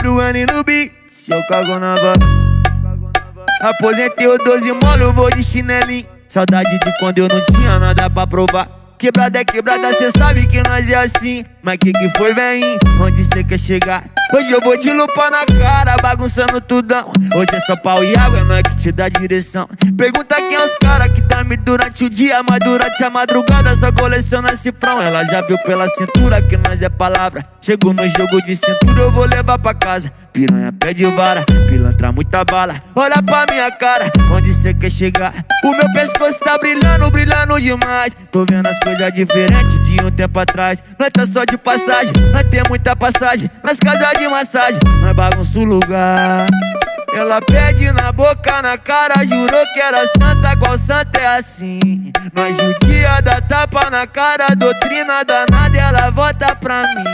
W.N. no beat, se eu cago na vaga. Aposentei o 12 molo, vou de chinelinho. Saudade de quando eu não tinha nada pra provar. Quebrada é quebrada, cê sabe que nós é assim. Mas que foi, vem? Onde cê quer chegar? Hoje eu vou te lupar na cara, bagunçando tudão. Hoje é só pau e água, é nós que te dá direção. Pergunta quem é os cara que dorme durante o dia, mas durante a madrugada só coleciona cifrão. Ela já viu pela cintura que nós é palavra. Chego no jogo de cintura, eu vou levar pra casa. Piranha pede vara, pilantra muita bala. Olha pra minha cara, onde cê quer chegar? O meu pescoço tá brilhando, brilhando demais. Tô vendo as coisas diferentes de um tempo atrás. Nós tá só de passagem, nós tem muita passagem. Nas casas de massagem, nós bagunça o lugar. Ela pede na boca, na cara, jurou que era santa, qual santa é assim? Nós judia dá tapa na cara, doutrina danada, ela volta pra mim.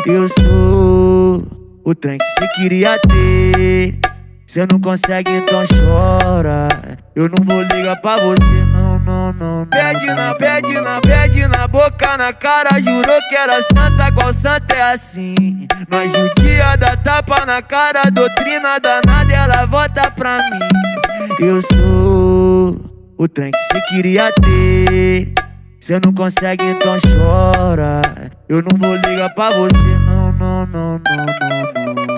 Eu sou o trem que cê queria ter. Cê não consegue, então chora. Eu não vou ligar pra você, não, não, não. Pede na boca, na cara, jurou que era santa, qual santa é assim? Nós judia dá tapa na cara, doutrina danada, ela volta pra mim. Eu sou o trem que cê queria ter. Cê não consegue, então chora. Eu não vou ligar pra você, não, não, não, não, não, não.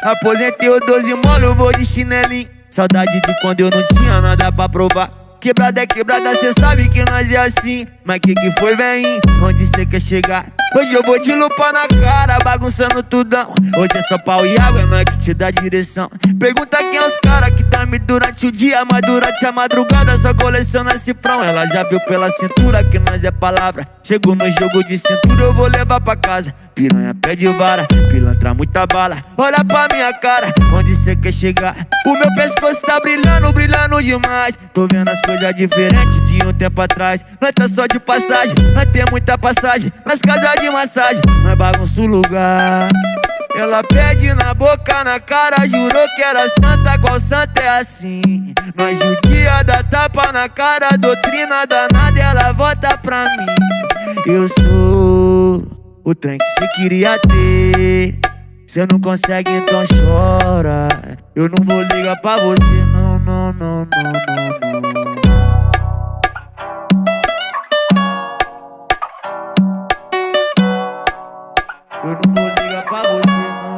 Aposentei o 12 molo, vou de chinelinho. Saudade de quando eu não tinha nada pra provar. Quebrada é quebrada, cê sabe que nós é assim. Mas que foi, vem? Onde cê quer chegar? Hoje eu vou te lupar na cara, bagunçando tudão. Hoje é só pau e água, é nós que te dá direção. Pergunta quem é os cara que dorme durante o dia, mas durante a madrugada só coleciona cifrão. Ela já viu pela cintura que nós é palavra. Chego no jogo de cintura, eu vou levar pra casa. Piranha pede vara, pilantra muita bala. Olha pra minha cara, onde cê quer chegar? O meu pescoço tá brilhando, brilhando demais. Tô vendo as coisas diferentes de um tempo atrás. Nós tá só de passagem, nós tem muita passagem. Nas casas de massagem, nós bagunça o lugar. Ela pede na boca, na cara, jurou que era santa, qual santa é assim? Nós judia dá tapa na cara, doutrina danada, ela volta pra mim. Eu sou o trem que cê queria ter. Cê não consegue, então chora. Eu não vou ligar pra você, não, não, não, não, não, não. Eu não vou ligar pra você, não.